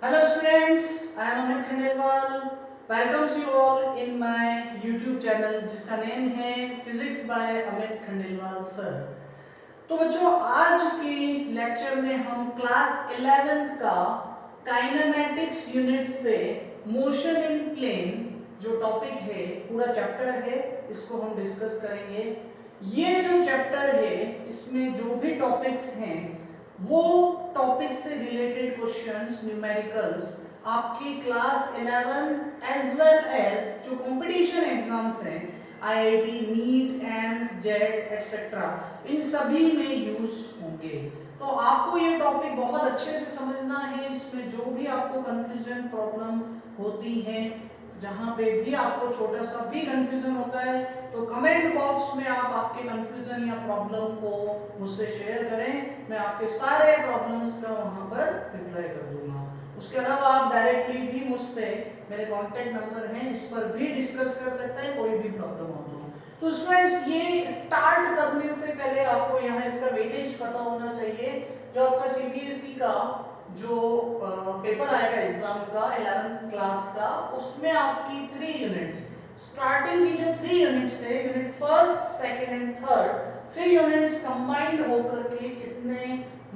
Hello students, I am Amit Khandelwal. Welcomes you all in my YouTube channel जिसका name है physics by Amit Khandelwal sir. तो बच्चों आज के लेक्चर में हम क्लास 11th का काइनेमैटिक्स यूनिट से मोशन इन प्लेन जो टॉपिक है पूरा चैप्टर है इसको हम डिस्कस करेंगे। ये जो चैप्टर है इसमें जो भी टॉपिक्स हैं वो टॉपिक से रिलेटेड क्वेश्चंस न्यूमेरिकल्स आपके क्लास 11 एज वेल एज जो कंपटीशन एग्जाम्स हैं IIT NEET AIIMS JET etcetera इन सभी में यूज होंगे। तो आपको ये टॉपिक बहुत अच्छे से समझना है। इसमें जो भी आपको कंफ्यूजन प्रॉब्लम होती है जहां पे भी आपको छोटा सा भी कंफ्यूजन होता है तो कमेंट बॉक्स में आप आपके कंफ्यूजन या प्रॉब्लम को मुझसे शेयर करें। मैं आपके सारे प्रॉब्लम्स का वहां पर रिप्लाई कर दूंगा। उसके अलावा आप डायरेक्टली भी मुझसे मेरे कांटेक्ट नंबर हैं इस पर भी डिस्कस कर सकते हैं कोई भी प्रॉब्लम हो तो स्टूडेंट्स ये स्टार्ट करने से पहले आपको यहाँ इसका वेटेज पता होना चाहिए। जो आपका सीबीएसई का जो पेपर आएगा एग्जाम का 11th क्लास का उसमें आपकी 3 यूनिट्स स्टार्टिंग की जो 3 यूनिट्स है unit first second and third 3 units combined होकर के कितने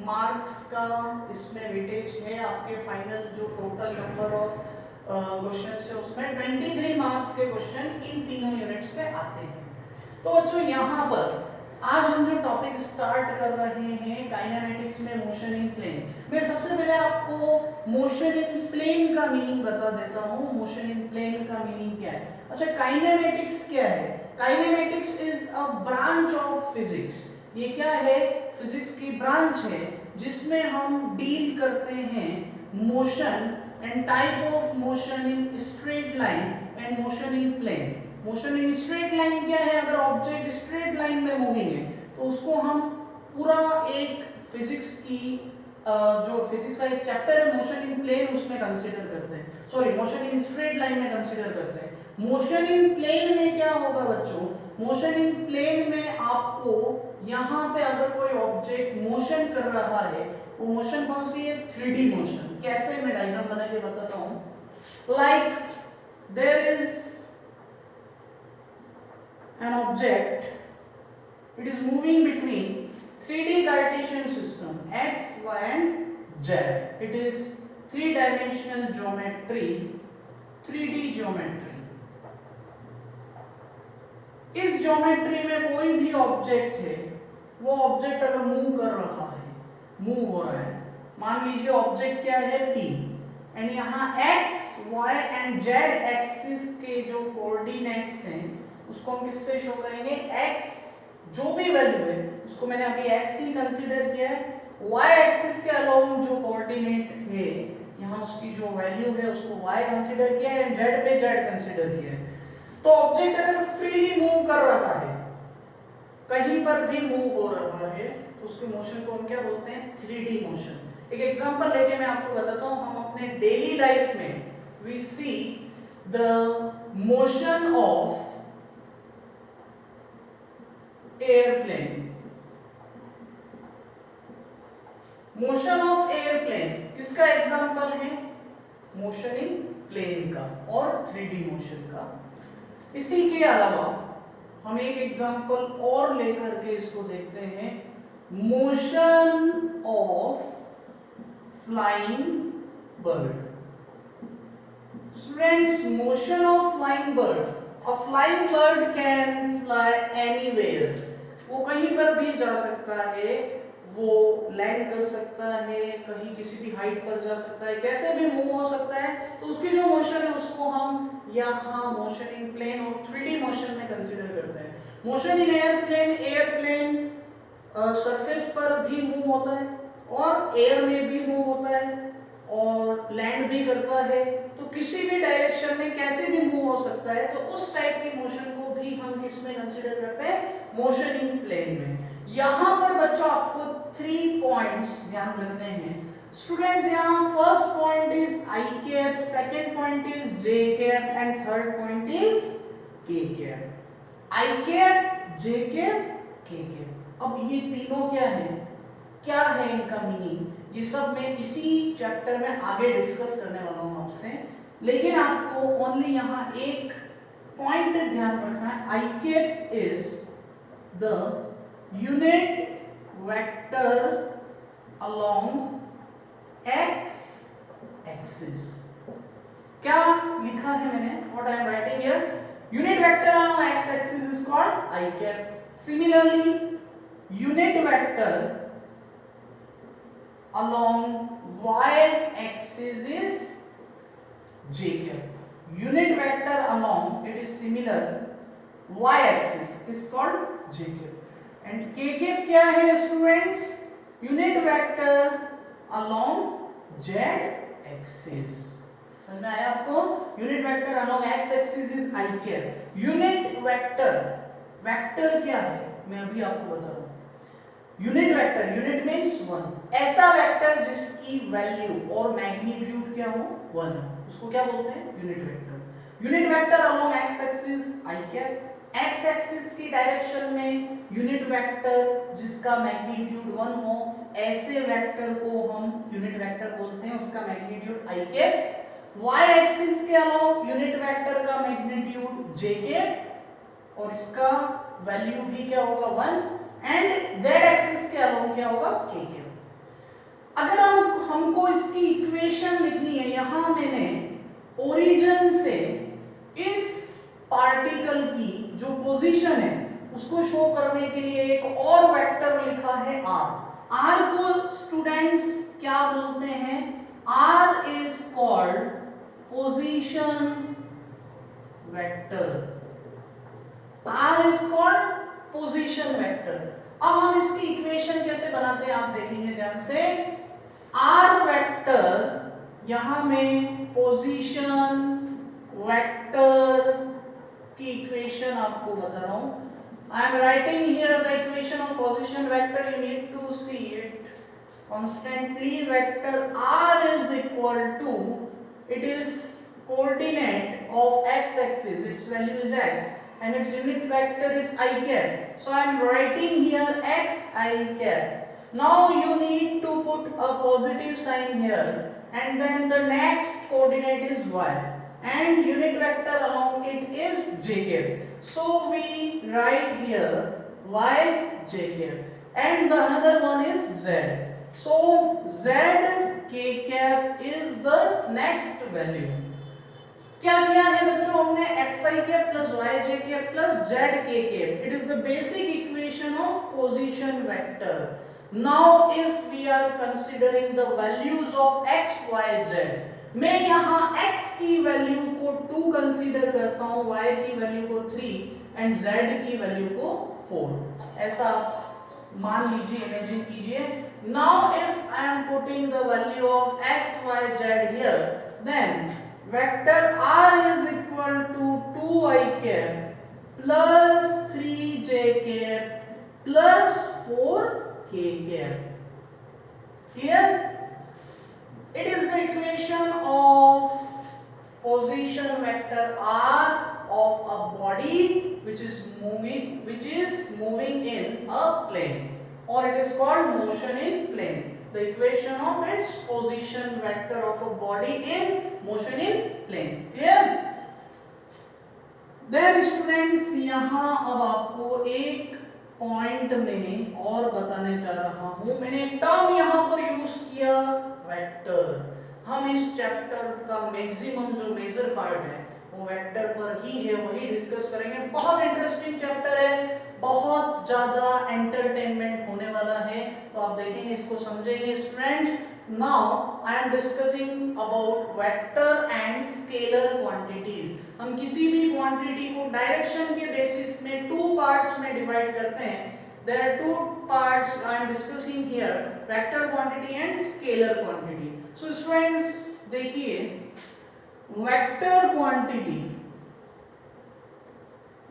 मार्क्स का इसमें वेटेज है आपके फाइनल जो टोटल नंबर ऑफ क्वेश्चन है उसमें 23 मार्क्स के क्वेश्चन इन तीनों यूनिट से आते हैं। तो बच्चों यहाँ पर आज हम जो टॉपिक स्टार्ट कर रहे हैं काइनेमैटिक्स में मोशन इन प्लेन। मैं सबसे पहले आपको मोशन इन प्लेन का मीनिंग बता देता हूँ। मोशन इन प्लेन का मीनिंग क्या है? अच्छा, काइनेमैटिक्स क्या है? Kinematics is a branch of physics. ये क्या है? फिजिक्स की ब्रांच है जिसमें हम डील करते हैं motion and type of motion in straight line and motion in plane. Motion in straight line क्या है? अगर ऑब्जेक्ट स्ट्रेट लाइन में मूविंग है तो उसको हम पूरा एक फिजिक्स की जो फिजिक्स का एक चैप्टर है मोशन इन प्लेन उसमें कंसीडर करते हैं। Sorry, motion in straight line में कंसीडर करते हैं। मोशन इन प्लेन में क्या होगा बच्चों? मोशन इन प्लेन में आपको यहाँ पे अगर कोई ऑब्जेक्ट मोशन कर रहा है वो मोशन कौन सी है? 3D motion. कैसे? मैं डायग्राम बना के बताता हूँ। Like there is an object, it is moving between 3D Cartesian system x, y and z. It is three-dimensional geometry, 3D geometry. इस ज्योमेट्री में कोई भी ऑब्जेक्ट है वो ऑब्जेक्ट अगर मूव कर रहा है, मूव हो रहा है, मान लीजिए ऑब्जेक्ट क्या है P एंड यहाँ x, y and z axis के जो कोऑर्डिनेट्स हैं उसको हम किससे शो करेंगे? x जो भी वैल्यू है उसको मैंने अभी x ही कंसीडर किया है। y एक्सिस के अलोंग जो कोऑर्डिनेट है यहाँ उसकी जो वैल्यू है उसको y कंसीडर किया है एंड z पे z कंसीडर किया है। तो ऑब्जेक्ट अगर फ्रीली मूव कर रहा है, कहीं पर भी मूव हो रहा है तो उसके मोशन को हम क्या बोलते हैं? 3D motion. एक एग्जांपल लेके मैं आपको बताता हूं। हम अपने डेली लाइफ में we see the motion of airplane. Motion of airplane किसका एग्जांपल है? मोशन इन प्लेन का और 3D मोशन का। इसी के अलावा हम एक एग्जांपल और लेकर के इसको देखते हैं। Motion of flying bird. Students, motion of flying bird, a flying bird can fly anywhere. वो कहीं पर भी जा सकता है, वो लैंड कर सकता है, कहीं किसी भी हाइट पर जा सकता है, कैसे भी मूव हो सकता है। तो उसकी जो मोशन है उसको हम यहाँ मोशन इन प्लेन और 3D मोशन में कंसीडर करते हैं। Motion in airplane, airplane surface पर भी मूव होता है और एयर में भी मूव होता है और लैंड भी करता है। तो किसी भी डायरेक्शन में कैसे भी मूव हो सकता है। तो उस टाइप की मोशन को भी हम किसमें कंसीडर करते हैं? मोशन इन प्लेन में। यहाँ पर बच्चों आपको 3 पॉइंट्स ध्यान रखने हैं। स्टूडेंट्स, यहाँ first point is I cap, second point is J cap and third point is के कैप। आई कैप, जे कैप, के कैप। अब ये तीनों क्या है? क्या है इनका मीनिंग? ये सब मैं इसी चैप्टर में आगे डिस्कस करने वाला हूँ आपसे, लेकिन आपको ओनली यहाँ एक पॉइंट ध्यान रखना है। I cap is the unit vector along x axis. क्या लिखा है मैंने, what I am writing here, unit vector along x axis is called I cap. Similarly unit vector along y axis is j cap. Unit vector along, it is similar, y axis is called j cap. And k cap क्या है students? Unit vector along z axis. समझ में आया आपको? Unit vector along x axis is I cap. Unit vector, vector क्या है मैं अभी आपको बता रहा हूं। यूनिट वेक्टर, यूनिट मींस 1, ऐसा वेक्टर जिसकी वैल्यू और मैग्नीट्यूड क्या हो 1, उसको क्या बोलते हैं unit vector. Unit vector along x axis I cap, x axis की डायरेक्शन में यूनिट वेक्टर जिसका मैग्नीट्यूड 1 हो, ऐसे वेक्टर को हम यूनिट वेक्टर बोलते हैं, उसका magnitude I cap. Y axis के अलोंग यूनिट वेक्टर का मैग्नीट्यूड जे कैप और इसका वैल्यू भी क्या होगा 1, एंड z एक्सिस के अलोंग क्या होगा k कैप। अगर हमको इसकी इक्वेशन लिखनी है, यहां मैंने ओरिजिन से इस पार्टिकल की जो पोजीशन है उसको शो करने के लिए एक और वेक्टर लिखा है r। r को स्टूडेंट्स क्या बोलते हैं, r is called position vector, r is called position vector. अब हम इसकी इक्वेशन कैसे बनाते हैं आप देखेंगे ध्यान से। r वेक्टर, यहां में पोजीशन वेक्टर की इक्वेशन आपको बता रहा हूं। I am writing here the equation of position vector, you need to see it constantly। Vector r is equal to, it is coordinate of x axis, its value is x, and its unit vector is I cap. So I am writing here x I cap. Now you need to put a positive sign here, and then the next coordinate is y, and unit vector along it is j cap. So we write here y j cap, and the another one is z. So z k cap is the next value. क्या किया है बच्चों हमने, xi cap plus yj cap plus zk cap, it is the basic equation of position vector. Now if we are considering the values of x y z, मैं यहां x की value को 2 consider करता हूं, y की value को 3 and z की value को 4, ऐसा मान लीजिए, इमेजिन कीजिए। Now if I am putting the value of x y z here, then vector r is equal to 2i cap plus 3j cap plus 4k cap। Clear? It is the equation of position vector r of a body which is moving in a plane, or it is called motion in plane. The equation of its position vector of a body in motion in plane. Clear? Then students, यहाँ अब आपको एक point में और बताने जा रहा हूं। मैंने एक टर्म यहाँ पर यूज किया वेक्टर। हम इस चैप्टर का मैक्सिमम जो मेजर पार्ट है वो वेक्टर पर ही है, वही डिस्कस करेंगे। बहुत इंटरेस्टिंग चैप्टर है, बहुत ज्यादा एंटरटेनमेंट होने वाला है, तो आप देखेंगे इसको समझेंगे student. Now I am discussing about vector and scalar quantities. हम किसी भी क्वांटिटी को डायरेक्शन के बेसिस में 2 पार्ट्स में डिवाइड करते हैं। There are 2 parts I am discussing here, vector quantity and scalar quantity. So students देखिए, vector quantity,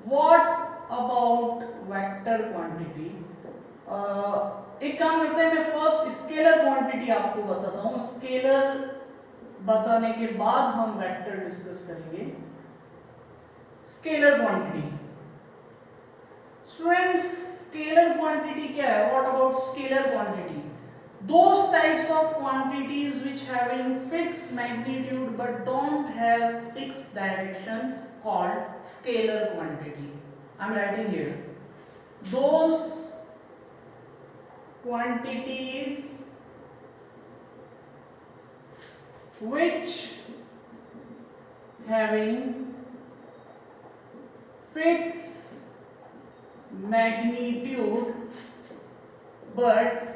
what about vector quantity? एक काम करते हैं, मैं फर्स्ट स्केलर क्वांटिटी आपको बताता हूँ, स्केलर बताने के बाद हम वेक्टर डिस्कस करेंगे। Scalar quantity students, scalar quantity क्या है? What about scalar quantity? those types of quantities which having fixed magnitude but don't have fixed direction called scalar quantity. I'm writing here those quantities which having fixed magnitude but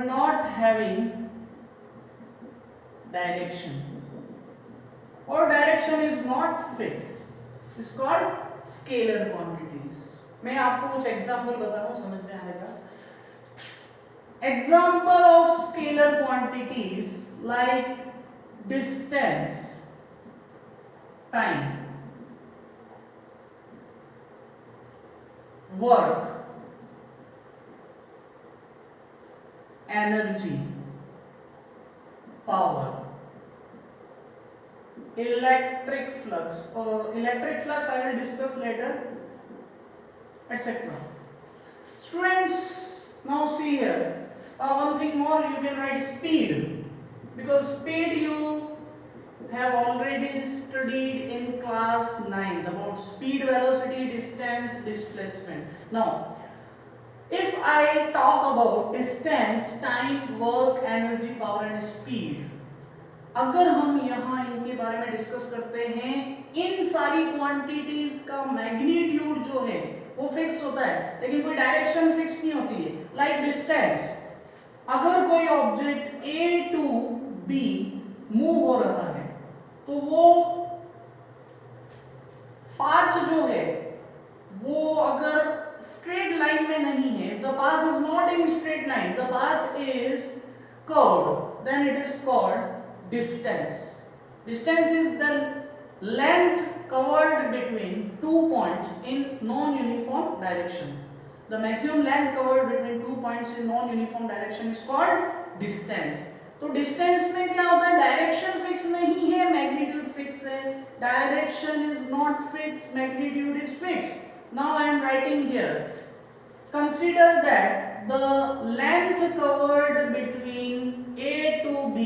not having direction, or direction is not fixed, is called scalar quantities. मैं आपको कुछ example बता रहा हूं, समझ में आएगा. Example of scalar quantities like distance, time, work, energy, power, electric flux, or electric flux I will discuss later, etc. Students, now see here, one thing more, you can write speed, because speed you have already studied in class 9 about speed, velocity, distance, displacement. Now if I talk about distance, time, work, energy, power and speed, अगर हम यहाँ इनके बारे में discuss करते हैं, इन सारी quantities का मैग्नीट्यूड जो है वो फिक्स होता है, लेकिन कोई डायरेक्शन फिक्स नहीं होती है. लाइक डिस्टेंस, अगर कोई object A to B move हो रहा है तो वो पाथ जो है वो अगर स्ट्रेट लाइन में नहीं है, the path is not in straight line, the path is curved, then it is called distance. Distance is the length covered between two points in non-uniform direction. The maximum length covered between two points in non-uniform direction is called distance. तो distance में क्या होता है, direction fix नहीं है, magnitude fix है. Direction is not fix, magnitude is fix. Now I am writing here, consider that the length covered between A to B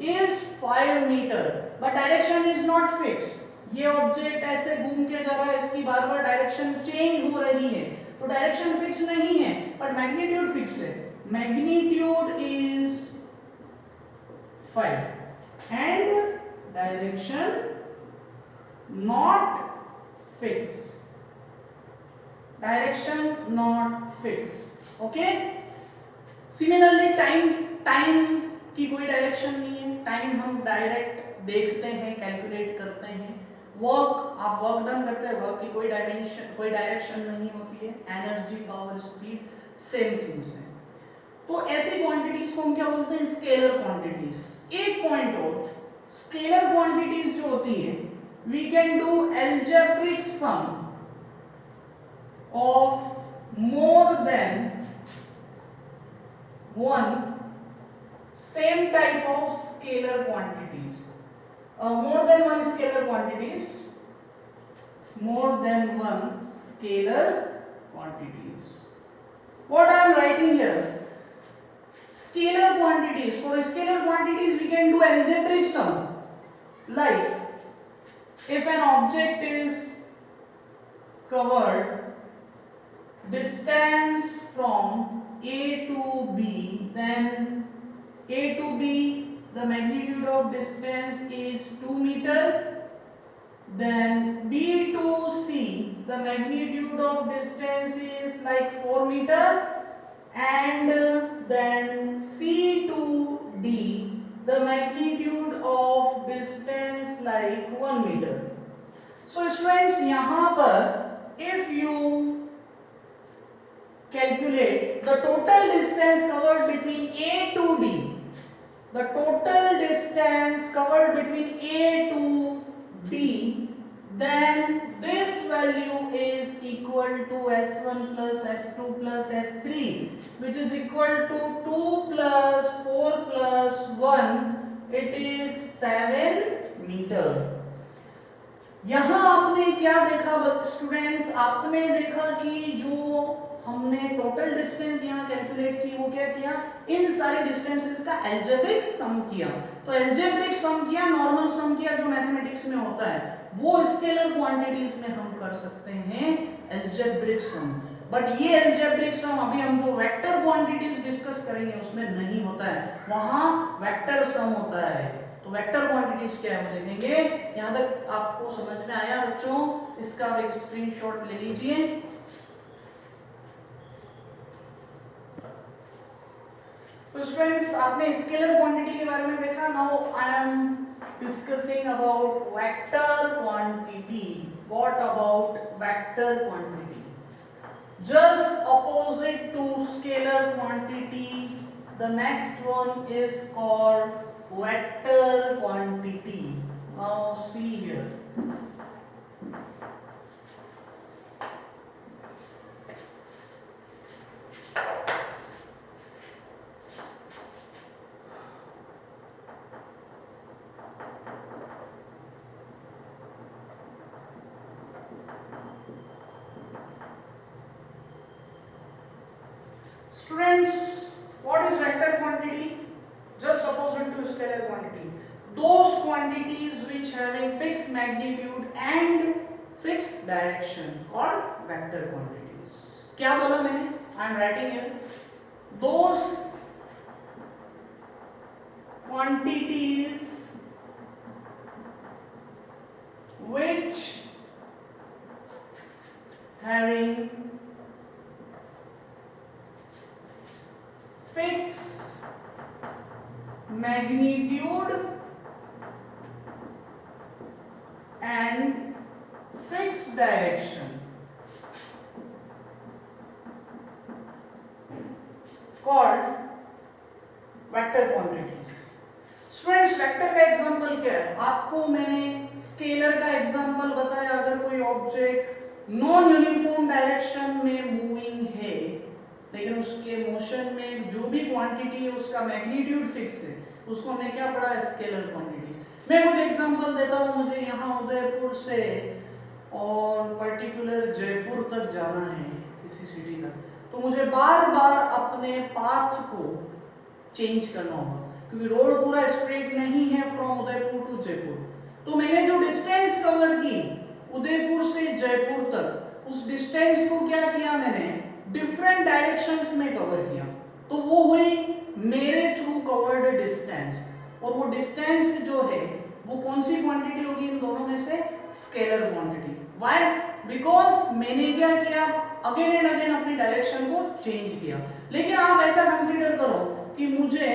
is 5 meter, but direction is not fixed. ये object ऐसे घूम के जा रहा है, इसकी बार बार direction change हो रही है, तो डायरेक्शन फिक्स नहीं है, बट मैग्नीट्यूड फिक्स है. Magnitude is 5 and direction not fix. Direction not fix. Okay. Similarly time की कोई डायरेक्शन नहीं है, टाइम हम डायरेक्ट देखते हैं, कैलकुलेट करते हैं. वर्क, आप वर्क डन करते हैं, वर्क की कोई डायरेक्शन नहीं होती है. Energy, power, speed same things हैं. तो ऐसी क्वांटिटीज को हम क्या बोलते हैं, स्केलर क्वांटिटीज. एक पॉइंट और, स्केलर क्वांटिटीज जो होती है, we can do algebraic sum of more than one same type of scalar quantities. More than one scalar quantities. More than one scalar quantities. What I am writing here? Scalar quantities. For scalar quantities, we can do algebraic sum. Like, if an object is covered distance from A to B, then A to B, the magnitude of distance is 2 meter. Then B to C, the magnitude of distance is like 4 meter. And then C to D, the magnitude of distance like 1 meter. So students, यहाँ पर if you calculate the total distance covered between A to D, the total distance covered between A to D, then this value is equal to S1 plus S2 plus S3, which is equal to 2 plus 4 plus 1, it is 7 meter. यहाँ आपने क्या देखा students, आपने देखा कि जो हमने total distance यहाँ कैलकुलेट की, वो क्या किया, इन सारे डिस्टेंसेस का एल्जेब्रिक सम किया। तो एल्जेब्रिक सम किया, नॉर्मल सम किया, जो मैथमेटिक्स में होता है वो स्केलर क्वांटिटीज में हम कर सकते हैं एल्जेब्रिक सम। बट ये एल्जेब्रिक सम अभी हम जो वेक्टर क्वांटिटीज डिस्कस करेंगे उसमें नहीं होता है, वहां वेक्टर सम होता है। तो वेक्टर क्वांटिटीज क्या है वो देखेंगे। यहां तक आपको समझ में आया बच्चों? इसका एक स्क्रीनशॉट ले लीजिए। तो स्टूडेंट्स, आपने स्केलर क्वांटिटी के बारे में देखा। Now I am discussing about vector quantity. What about vector quantity? Just opposite to scalar quantity, the next one is called vector quantity. Now see here. Students, what is vector quantity? Just opposite to scalar quantity. Those quantities which having fixed magnitude and fixed direction called vector quantities. क्या बोला मैंने? I am writing here. Those quantities which having fixed magnitude and fixed direction called vector quantities. Students, vector का example क्या है? आपको मैंने scalar का example बताया। अगर कोई ऑब्जेक्ट नॉन यूनिफॉर्म डायरेक्शन में मूविंग है, लेकिन उसके मोशन में जो भी क्वांटिटी है उसका मैग्नीट्यूड फिक्स है, उसको हमने क्या पढ़ा? Scalar quantities. मैं कुछ एग्जांपल देता हूं। मुझे यहाँ उदयपुर से और पर्टिकुलर जयपुर तक जाना है, किसी सिटी तक, तो मुझे बार बार अपने पाथ को चेंज करना होगा, क्योंकि रोड पूरा स्ट्रेट नहीं है फ्रॉम उदयपुर टू जयपुर। तो मैंने जो डिस्टेंस कवर की उदयपुर से जयपुर तक, उस डिस्टेंस को क्या किया मैंने? डिफरेंट डायरेक्शंस में कवर किया। तो वो हुई मेरे थ्रू कवर्ड डिस्टेंस। और वो डिस्टेंस जो है वो कौन सी क्वांटिटी होगी इन दोनों में से? Scalar quantity. व्हाई? बिकॉज मैंने क्या किया? अगेन एंड अगेन अपनी डायरेक्शन को चेंज किया। लेकिन आप ऐसा कंसीडर करो कि मुझे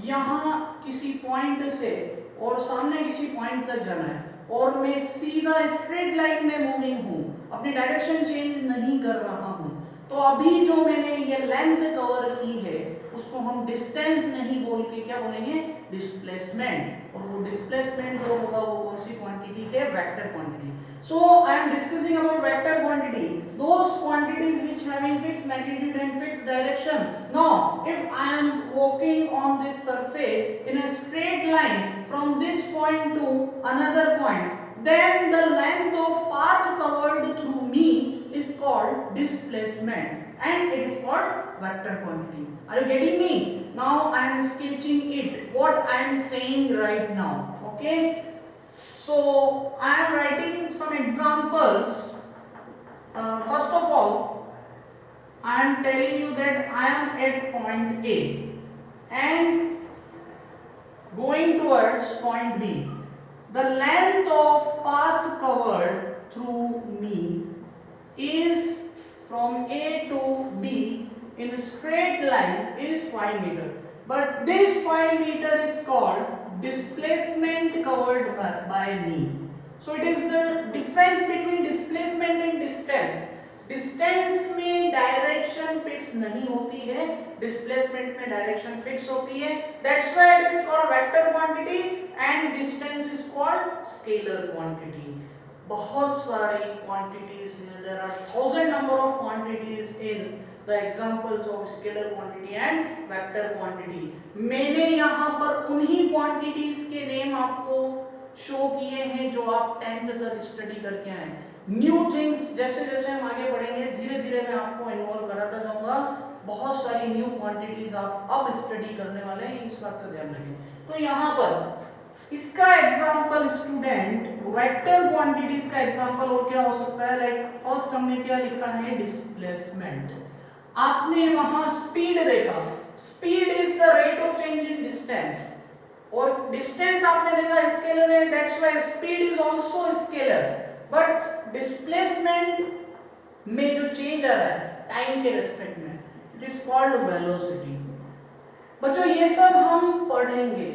यहां किसी पॉइंट से और सामने किसी पॉइंट तक जाना है, और मैं सीधा स्ट्रेट लाइन में मूविंग हूं, अपनी डायरेक्शन चेंज नहीं कर रहा हूं। तो अभी जो मैंने ये लेंथ कवर की है उसको हम डिस्टेंस नहीं बोल के क्या बोलेंगे? डिस्प्लेसमेंट। और वो डिस्प्लेसमेंट जो होगा वो कौन सी क्वांटिटी है? Vector quantity. So I am discussing about vector quantity, those quantities which having fixed magnitude and fixed direction. Now if I am walking on this surface in a straight line from this point to another point, then the length of path covered through me is called displacement and it is called vector quantity. Are you getting me? Now I am sketching it, what I am saying right now. Okay, so I am writing some examples. First of all, I am telling you that I am at point A and going towards point B. The length of path covered through me is from A to B in a straight line is 5 meter. But this 5 meter is called displacement covered by me. So it is the difference between displacement and distance. Distance में direction fix नहीं होती है, displacement में direction fix होती है। That's why it is called vector quantity and distance is called scalar quantity. बहुत सारी quantities हैं, there are 1000 number of quantities in the examples of scalar quantity and vector quantity. मैंने यहाँ पर उन्हीं क्वांटिटीज के नेम आपको शो किए हैं जो आप 10th तक स्टडी करके आए। न्यू थिंग्स, जैसे जैसे हम आगे बढ़ेंगे धीरे धीरे मैं आपको इन्वॉल्व कराता जाऊंगा। बहुत सारी न्यू क्वांटिटीज आप अब स्टडी करने वाले हैं, इस बात का ध्यान रखें। तो यहाँ पर इसका एग्जांपल स्टूडेंट वेक्टर क्वांटिटीज का एग्जांपल और क्या हो सकता है, लाइक फर्स्ट हमने क्या लिखा है, डिस्प्लेसमेंट। आपने वहां स्पीड देखा, speed is the rate of change in distance, और डिस्टेंस आपने देखा स्केलर है, that's why speed is also scalar. But displacement में जो चेंज आ रहा है टाइम के रेस्पेक्ट में, इट इज कॉल्ड वेलोसिटी। बच्चों ये सब हम पढ़ेंगे,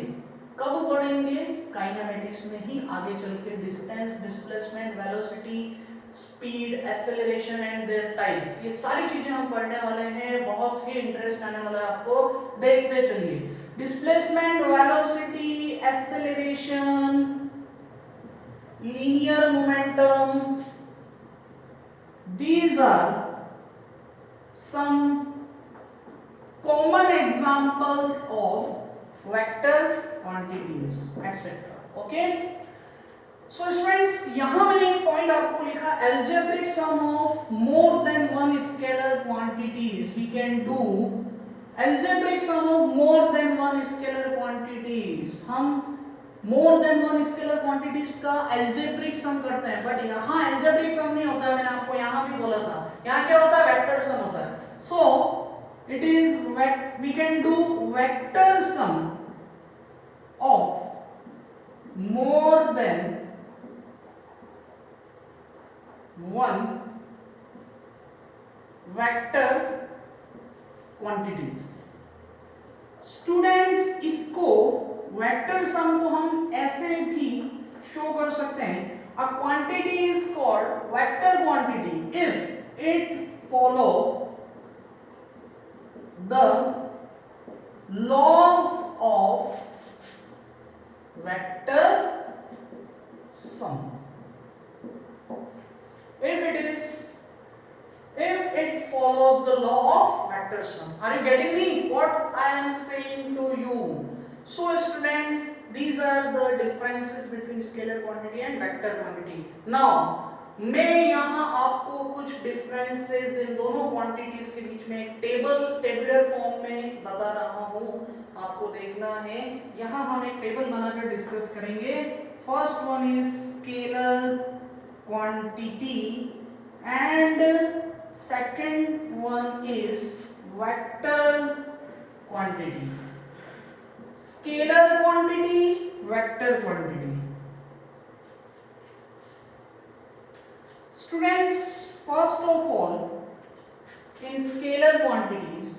कब पढ़ेंगे, काइनेमेटिक्स में ही आगे चल के। Distance, displacement, velocity, speed, acceleration and there types, ये सारी चीजें हम पढ़ने वाले हैं। बहुत ही इंटरेस्ट आने वाला है आपको, देखते चलिए। Displacement, velocity, acceleration, linear momentum, these are some common examples of vector quantities etc. okay, so students यहां मैंने एक पॉइंट आपको लिखा, algebraic sum of more than one scalar quantities we can do, algebraic sum of more than one scalar quantities, हम मोर than one scalar quantities का algebraic sum करते हैं। But यहाँ एल्जेब्रिक सम नहीं होता है, मैंने आपको यहाँ भी बोला था, यहाँ क्या होता है, वेक्टर सम होता है। So it is we can do vector sum of more than one vector quantities. Students इसको वेक्टर सम को हम ऐसे भी शो कर सकते हैं, a quantity is called vector quantity if it follow the laws of vector sum, if it follows the law of vector sum. Are you getting me what I am saying to you? So students, these are the differences between scalar quantity and vector quantity. Now मैं यहाँ आपको कुछ differences इन दोनों quantities के बीच में tabular form में बता रहा हूँ, आपको देखना है। यहाँ हम एक टेबल बनाकर डिस्कस करेंगे। First one is scalar quantity and second one is vector quantity. Scalar quantity, vector quantity. Students, first of all, in scalar quantities,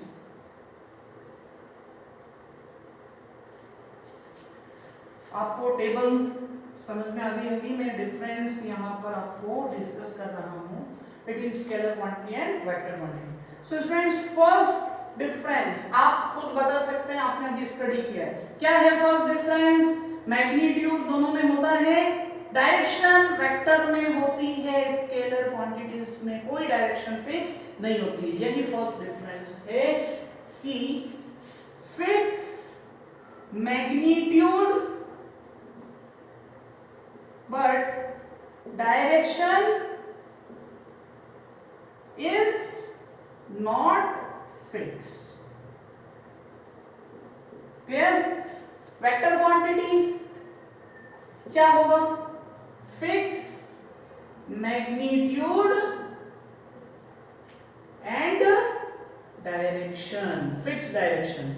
आपको टेबल समझ में आ गई होगी। मैं डिफरेंस यहाँ पर आपको डिस्कस कर रहा हूँ between scalar quantity and vector quantity. So students, first difference आप खुद बता सकते हैं, आपने अभी स्टडी किया है। क्या है फर्स्ट डिफरेंस? मैग्नीट्यूड दोनों में होता है, डायरेक्शन वेक्टर में होती है, स्केलर क्वांटिटीज में कोई डायरेक्शन फिक्स नहीं होती है। यही फर्स्ट डिफरेंस है कि fix magnitude but direction is not fixed. Clear? Vector quantity क्या होगा? Fix magnitude and direction, fixed direction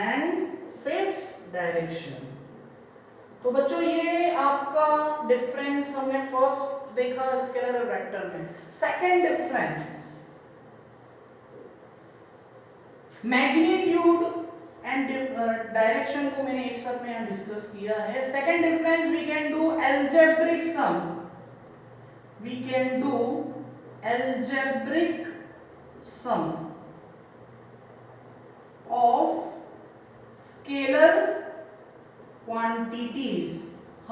and fixed direction. तो बच्चों ये आपका डिफरेंस हमने फर्स्ट देखा स्केलर और वेक्टर में। Second difference, magnitude and direction को मैंने एक साथ में यहाँ डिस्कस किया है। Second difference, we can do algebraic sum, we can do algebraic sum of scalar quantities.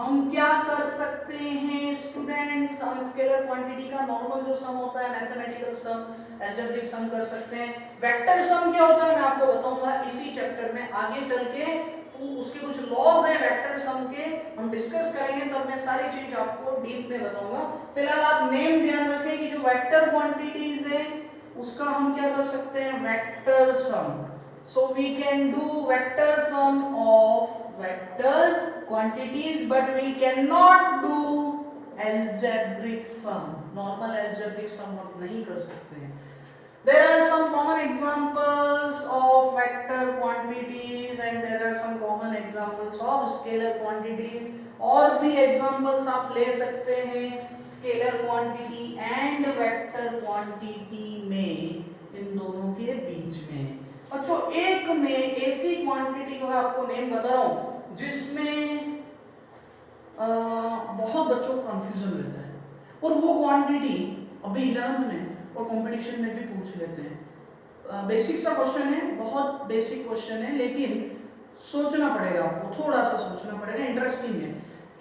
हम क्या कर सकते हैं स्टूडेंट्स, हम स्केलर क्वांटिटी का नॉर्मल जो सम होता है, मैथमेटिकल सम, अलजेब्रिक सम कर सकते हैं। वेक्टर सम क्या होता है मैं आपको बताऊंगा इसी चैप्टर में आगे चल के, तो उसके कुछ लॉज हैं वेक्टर सम के, हम डिस्कस करेंगे तब मैं सारी चीज आपको डीप में बताऊंगा। फिलहाल आप नेम ध्यान रखें कि जो वेक्टर क्वांटिटीज है उसका हम क्या कर सकते हैं, vector sum. So we can do vector sum of vector quantities, but we cannot do algebraic sum. Normal algebraic sum हम नहीं कर सकते हैं। There are some common examples of vector quantities and there are some common examples of scalar quantities. और भी examples आप ले सकते हैं scalar quantity and vector quantity में, इन दोनों के बीच में। अच्छा, एक में ऐसी क्वांटिटी को आपको नेम बता रहा हूं जिसमें बहुत बच्चों को कंफ्यूजन रहता है, और वो क्वांटिटी अभी 11th में और कंपटीशन में भी पूछ लेते हैं। बेसिक सा क्वेश्चन है, बहुत बेसिक क्वेश्चन है, लेकिन सोचना पड़ेगा आपको, थोड़ा सा सोचना पड़ेगा, इंटरेस्टिंग है।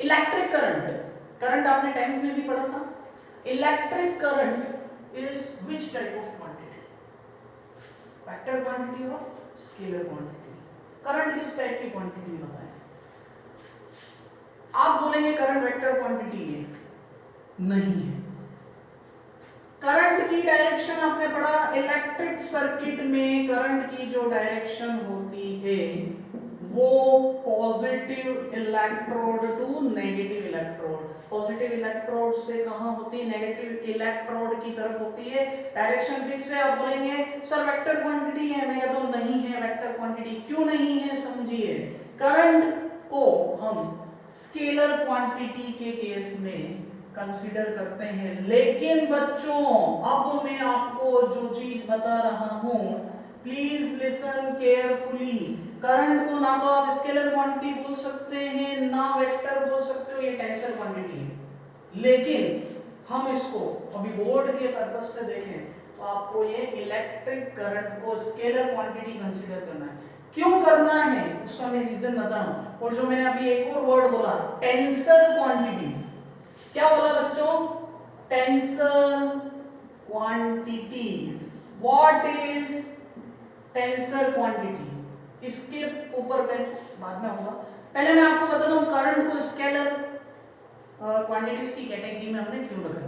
इलेक्ट्रिक करंट, करंट आपने 10th में भी पढ़ा था। Electric current is which type of quantity, vector quantity और स्केलर क्वांटिटी। करंट किस टाइप की क्वांटिटी बताएं? आप बोलेंगे करंट वेक्टर क्वांटिटी है, नहीं है। करंट की डायरेक्शन आपने पढ़ा इलेक्ट्रिक सर्किट में, करंट की जो डायरेक्शन होती है वो positive electrode to negative electrode, positive electrode से कहां होती है, नेगेटिव इलेक्ट्रोड की तरफ होती है। डायरेक्शन फिक्स है। आप बोलेंगे सर वेक्टर क्वांटिटी है, मैं कहता हूं नहीं है वेक्टर क्वांटिटी। क्यों नहीं है समझिए, करंट को हम स्केलर क्वांटिटी के केस में कंसीडर करते हैं, लेकिन बच्चों अब मैं आपको जो चीज बता रहा हूं प्लीज लिसन केयरफुली। करंट को ना तो आप स्केलर क्वांटिटी बोल सकते हैं ना वेक्टर बोल सकते हो, ये टेंसर क्वांटिटी है। लेकिन हम इसको अभी बोर्ड के पर्पस से देखें तो आपको ये इलेक्ट्रिक करंट को स्केलर क्वांटिटी कंसीडर करना है। क्यों करना है उसका मैं रीजन बता रहा हूं। और जो मैंने अभी एक और वर्ड बोला टेंसर क्वांटिटीज, क्या बोला बच्चों, tensor quantities. What is tensor quantity, इसके ऊपर मैं बाद में आऊंगा। पहले मैं आपको बता दूं करंट को स्केलर क्वांटिटीज की कैटेगरी में हमने क्यों रखा।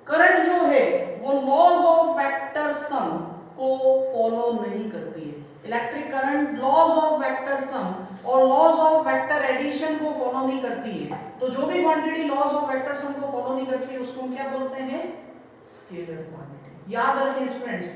करंट जो है वो लॉज ऑफ वेक्टर सम को फॉलो नहीं करती है। Electric current laws of vector sum और लॉज ऑफ वेक्टर एडिशन को फॉलो नहीं करती है। तो जो भी quantity laws of vector sum को फॉलो नहीं करती है उसको हम क्या बोलते हैं, स्केलर क्वांटिटी। याद रखें students,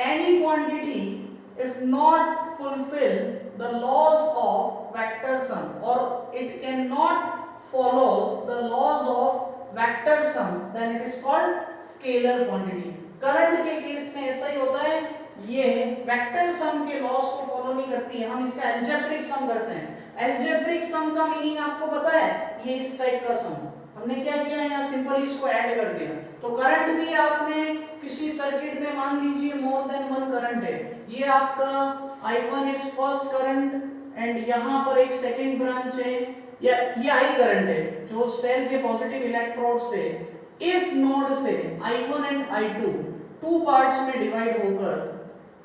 any quantity if not fulfill the laws of vector sum or it cannot follows the laws of vector sum then it is called scalar quantity। Current के केस में ऐसा ही होता है, ये वेक्टर सम के laws को follow नहीं करती है, हम इसका अलजेब्रिक सम करते हैं। अलजेब्रिक सम का मीनिंग आपको पता है, ये इस टाइप का सम। हमने क्या किया यहाँ सिंपली इसको ऐड कर दिया। तो करंट भी आपने किसी सर्किट में मान लीजिए मोर देन वन करंट है, ये आपका I1 is first current and यहाँ पर एक सेकंड ब्रांच है, या ये I करंट है जो सेल के पॉजिटिव इलेक्ट्रोड से इस नोड से I1 and I2 two parts में डिवाइड होकर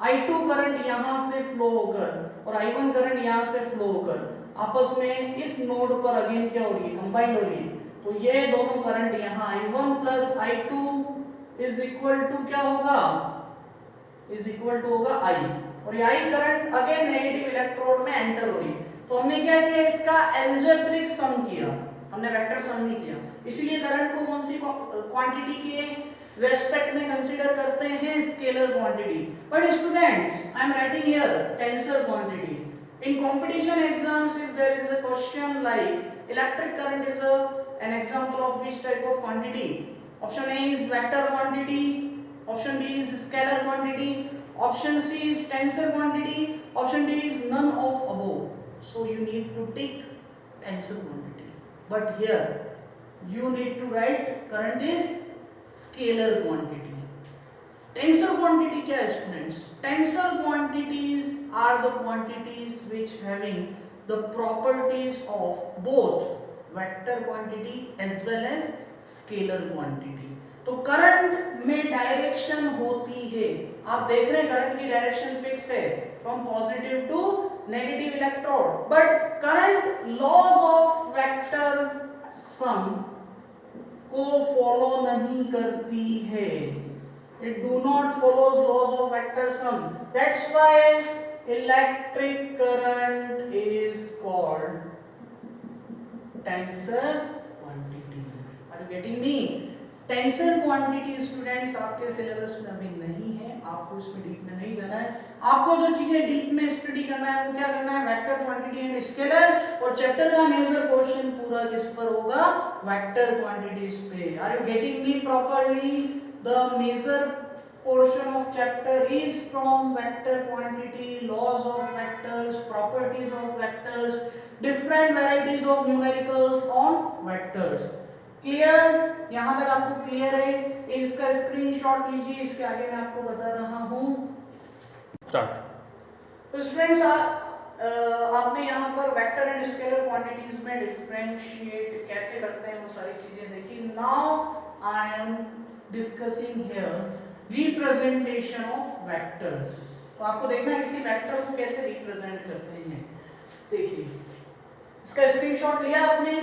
I2 करंट यहां से फ्लो होकर और I1 करंट यहां से फ्लो होकर आपस में इस नोड पर अगेन क्या हो रही है, कंबाइंड हो रही है। तो ये दोनों करंट यहाँ I1 plus I2 is equal to क्या होगा, इज इक्वल टू होगा I, और ये I current again negative electrode में एंटर हो रही है। तो हमने क्या किया, इसका अलजेब्रिक सम किया, हमने वेक्टर सम नहीं किया। इसलिए करंट को कौन सी क्वांटिटी के रेस्पेक्ट में कंसीडर करते हैं, scalar quantity. But students I am writing here tensor quantity. In competition exams, if there is a question like electric current is an example of which type of quantity? Option A is vector quantity, option B is scalar quantity, option C is tensor quantity, option D is none of above. So you need to tick tensor quantity. But here you need to write current is scalar quantity. Tensor quantity क्या है students, tensor quantities are the quantities which having the properties of both vector quantity as well as scalar quantity. तो current में direction होती है, आप देख रहे हैं करंट की डायरेक्शन फिक्स है from positive to negative electrode, but current laws of vector sum को फॉलो नहीं करती है। It do not follows laws of vector sum. That's why electric current is called tensor quantity. Are you getting me? Tensor quantity students आपके syllabus में अभी नहीं है, आपको इसमें डीप में नहीं जाना है। आपको जो चीजें डीप में स्टडी करना है वो क्या करना है, वेक्टर क्वांटिटी एंड स्केलर, और चैप्टर का मेजर पोर्शन पूरा किस पर होगा, वेक्टर क्वांटिटीज पे। Are you getting me properly? The major portion of chapter is from vector quantity, laws of vectors, properties of vectors, different varieties of numericals on vectors. Clear? यहां तक आपको clear है? इसका स्क्रीनशॉट लीजिए, इसके आगे मैं आपको बता रहा हूं। स्टार्ट। तो स्टूडेंट्स आपने यहाँ पर वेक्टर एंड स्केलर क्वांटिटीज में डिफरेंशिएट कैसे करते हैं वो सारी चीजें देखी। Now I am discussing here representation of vectors. तो आपको देखना है किसी वेक्टर को कैसे रिप्रेजेंट करते हैं। देखिए इसका स्क्रीनशॉट लिया आपने।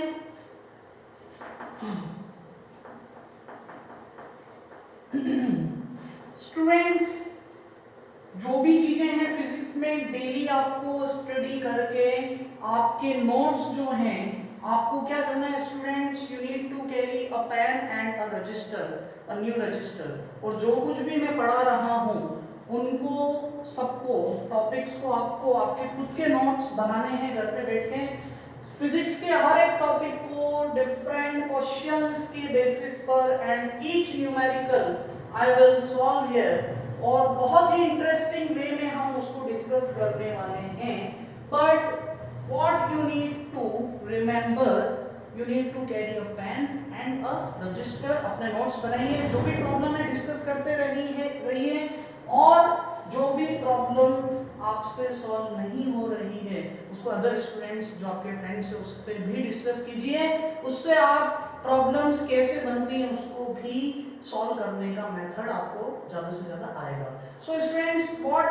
स्टूडेंट्स जो भी चीजें हैं फिजिक्स में डेली आपको स्टडी करके आपके नोट्स जो हैं आपको क्या करना है students, you need to carry a pen and a register, a new register, और जो कुछ भी मैं पढ़ा रहा हूं उनको सबको टॉपिक्स को आपको आपके खुद के नोट्स बनाने हैं घर पे बैठ के। फिजिक्स के हर एक टॉपिक को डिफरेंट क्वेश्चंस के बेसिस पर and each numerical I will solve here, और बहुत ही इंटरेस्टिंग वे में हम उसको डिस्कस करने वाले हैं। But what you need to remember, you need to carry a pen and a register. अपने नोट्स बनाइए, जो भी प्रॉब्लम है डिस्कस करते रहिए, और जो भी प्रॉब्लम आपसे सॉल्व नहीं हो रही है उसको अदर स्टूडेंट्स जो आपके फ्रेंड्स हैं उससे भी डिस्कस कीजिए, उससे आप प्रॉब्लम्स कैसे बनती हैं उसको भी सॉल्व करने का मेथड आपको ज्यादा से ज्यादा आएगा। So students what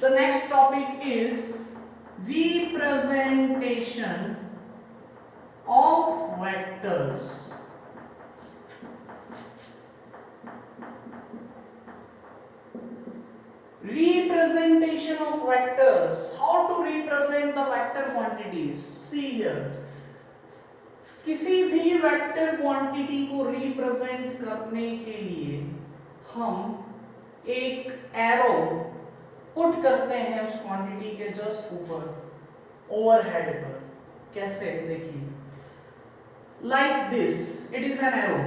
the next topic is representation of vectors. Representation of vectors. How to represent the vector quantities? See here. किसी भी वेक्टर क्वांटिटी को रिप्रेजेंट करने के लिए हम एक एरो पुट करते हैं उस क्वांटिटी के जस्ट ऊपर, ओवरहेड पर। कैसे? देखिए, like this, it is an arrow.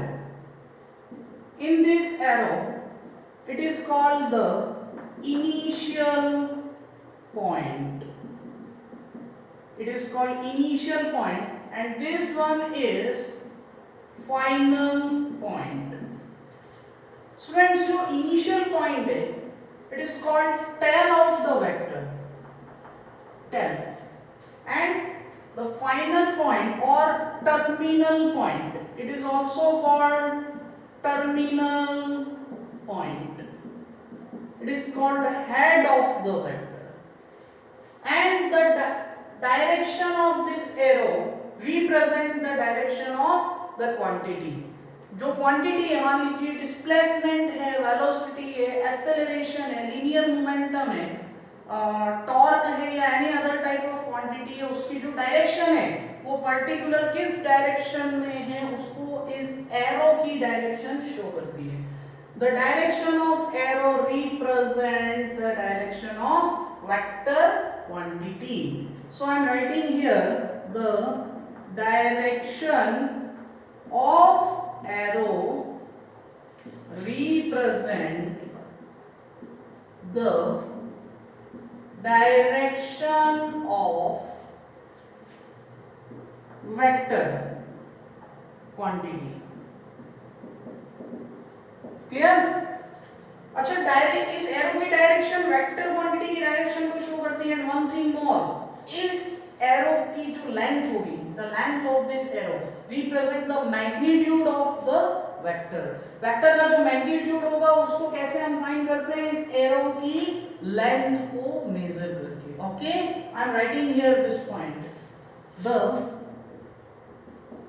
In this arrow, it is called the initial point. It is called initial point, and this one is final point. Students, जो initial point है, it is called tail of the vector, tail, and the final point or terminal point, it is also called terminal point. It is called head of the vector, and the direction of this arrow represent the direction of the quantity. जो quantity है, मान लीजिए displacement है, velocity है, acceleration है, linear momentum है, torque है या any other type of quantity है, उसकी जो डायरेक्शन है वो पर्टिकुलर किस डायरेक्शन में है उसको इस एरो की डायरेक्शन शो करती है। The direction of arrow represent the direction of vector quantity. So I am writing here the direction of arrow represent the direction of vector quantity. Clear? अच्छा, direct इस arrow की direction vector quantity की direction को show करती है। One thing more, इस arrow की जो जो लेंथ होगी, the length of this arrow represent the magnitude of the vector. Vector का जो मैग्नीट्यूड होगा उसको कैसे हम फाइंड करते हैं, इस एरो की लेंथ को मेजर करके। Okay, I am writing here this point, the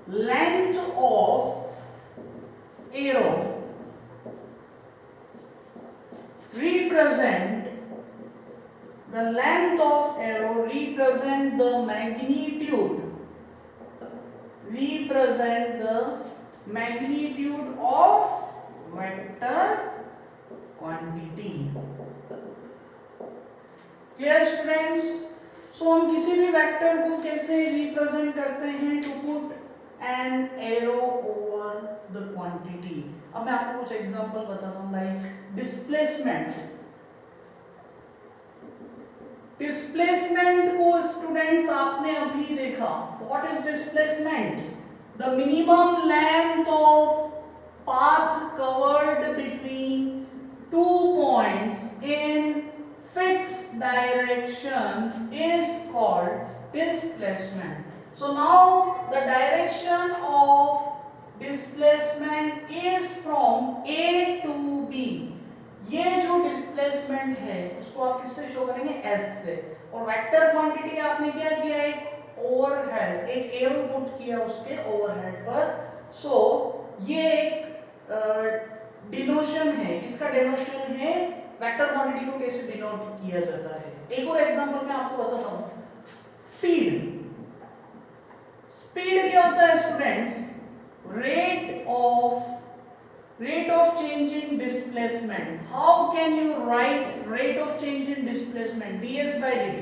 length of arrow represent the length of arrow represent the magnitude of vector quantity। Clear students? So हम किसी भी वेक्टर को कैसे रिप्रेजेंट करते हैं, to put an arrow over the quantity. अब मैं आपको कुछ एग्जांपल बताता हूं, लाइक डिस्प्लेसमेंट। डिस्प्लेसमेंट को स्टूडेंट्स आपने अभी देखा, what is displacement? The minimum length of path covered between two points in fixed direction is called displacement. So now the direction of displacement is from A to B. ये जो displacement है उसको आप किससे show करेंगे, S से। और vector quantity आपने क्या किया, एक ओवरहेड, एक एरो पुट किया उसके ओवरहेड पर। सो ये एक डिनोशन है, किसका डिनोशन है, वेक्टर क्वांटिटी को कैसे डिनोट किया जाता है। एक और एग्जांपल मैं आपको बताता हूं, स्पीड। स्पीड क्या होता है students? rate of change in displacement. How can you write rate of change in displacement? ds by dt,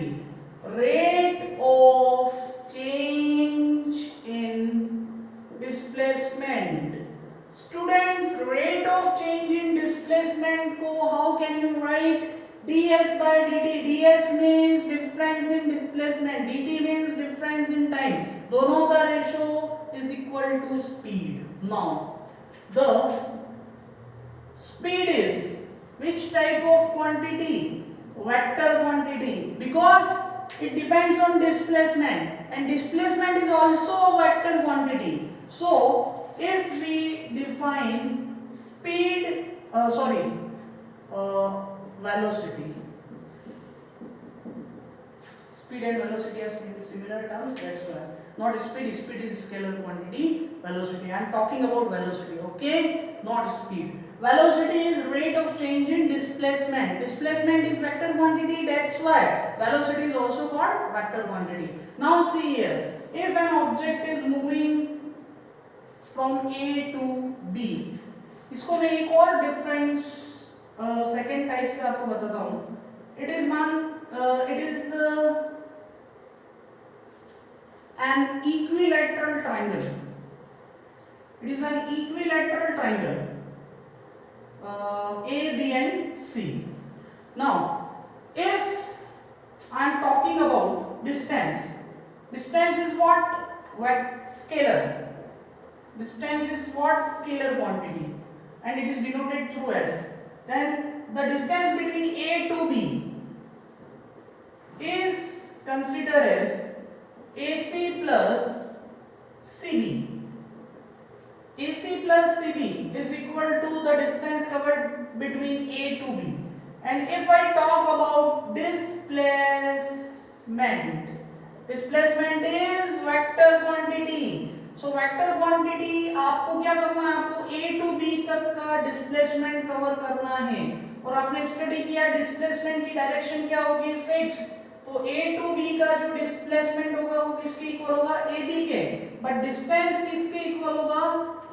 rate of change in displacement। Students, rate of change in displacement को how can you write? ds by dt। ds means difference in displacement, dt means difference in time, दोनों का ratio is equal to speed। Now the speed is which type of quantity? Vector quantity, because it depends on displacement, and displacement is also a vector quantity. So if we define speed, velocity, speed and velocity are similar terms, that's why not speed is scalar quantity, velocity I am talking about velocity, okay, not speed। Velocity is rate of change in displacement, displacement is vector quantity, that's why velocity is also called vector quantity। Now see here, if an object is moving from A to B, इसको मैं एक और difference second type से आपको बताता हूं। It is an equilateral triangle, it is an equilateral triangle, A, B and C। Now if I am talking about distance, distance is what? Scalar, distance is what? Scalar quantity, and it is denoted through S। Then the distance between A to B is considered as AC plus CB। AC plus CB is equal to the distance covered between A to B। And if I talk about displacement, displacement is vector quantity। So vector quantity आपको क्या करना है, आपको A to B तक का displacement cover करना है। और आपने स्टडी किया डिस्प्लेसमेंट की डायरेक्शन क्या होगी, फिक्स। तो A to B का जो डिस्प्लेसमेंट होगा वो किसके इक्वल होगा, AB के, बट डिस्टेंस किसके इक्वल होगा,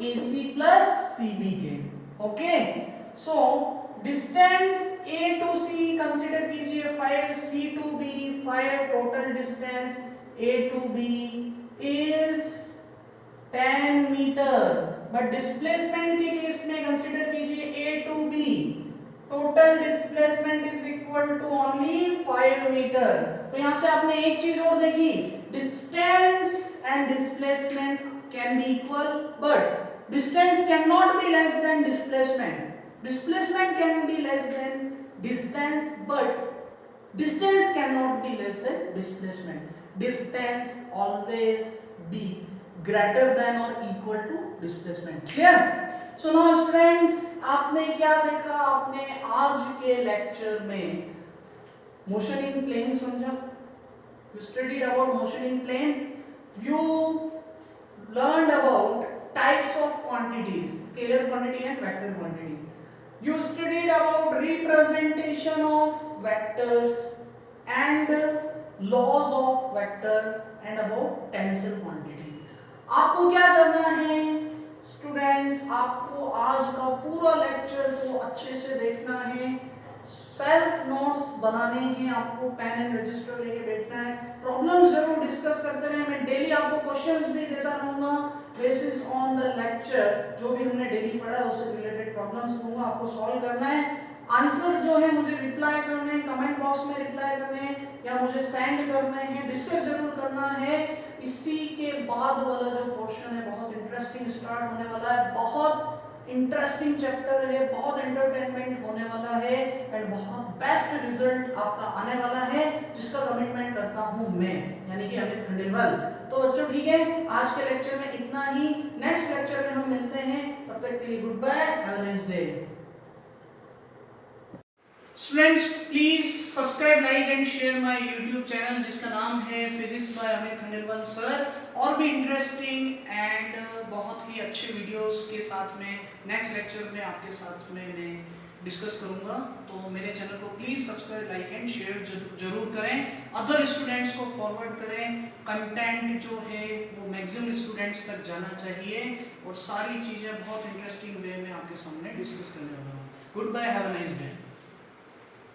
AC plus CB के। Okay, so distance A to C consider कीजिए 5, C to B 5, total distance A to B is 10 meter, but displacement के केस में कंसीडर कीजिए A to B, total displacement is equal to only 5 meter. तो यहां से आपने एक चीज और देखी, distance and displacement can be equal, but distance can not be less than displacement, displacement can be less than distance, but Distance cannot be less than displacement. Distance always be greater than or equal to displacement. Clear? So now students, आपने क्या देखा? आपने आज के lecture में motion in plane समझा. You studied about motion in plane. You learned about types of quantities, scalar quantity and vector quantity. You studied about representation of vectors and laws of vector and about tensor quantity. आपको क्या करना है students? आपको आज का पूरा lecture को अच्छे से देखना है, सेल्फ नोट्स बनाने हैं, आपको पेन एंड रजिस्टर लेके बैठना है, प्रॉब्लम्स जरूर डिस्कस करते रहे. मैं डेली आपको क्वेश्चंस भी देता रहूंगा बेसिस ऑन द लेक्चर. जो भी हमने डेली पढ़ा है उससे रिलेटेड प्रॉब्लम्स दूंगा, आपको सॉल्व करना है. आंसर जो है मुझे रिप्लाई करने हैं, कमेंट बॉक्स में रिप्लाई करने हैं या मुझे सेंड करने हैं, डिस्कस जरूर करना है. इसी के बाद वाला जो पोर्शन है बहुत इंटरेस्टिंग स्टार्ट होने वाला है, बहुत इंटरेस्टिंग चैप्टर है, बहुत एंटरटेनमेंट होने वाला है एंड बहुत बेस्ट रिजल्ट आपका आने वाला है, जिसका कमिटमेंट करता हूं मैं, यानी कि अमित खंडेलवाल. तो बच्चों ठीक है, आज के लेक्चर में इतना ही. नेक्स्ट लेक्चर में हम मिलते हैं, तब तक के लिए goodbye, have a nice day. Students please subscribe, like and share my YouTube channel जिसका नाम है physics by Amit Khandelwal sir. और भी इंटरेस्टिंग एंड बहुत ही अच्छे वीडियोस के साथ में नेक्स्ट लेक्चर में आपके साथ में मैं डिस्कस करूंगा. तो मेरे चैनल को please subscribe, like and share जरूर करें, अदर स्टूडेंट्स को फॉरवर्ड करें. कंटेंट जो है वो मैक्सिमम स्टूडेंट्स तक जाना चाहिए और सारी चीजें बहुत इंटरेस्टिंग वे में आपके सामने डिस्कस करने वाला हूँ. Goodbye, have a nice day.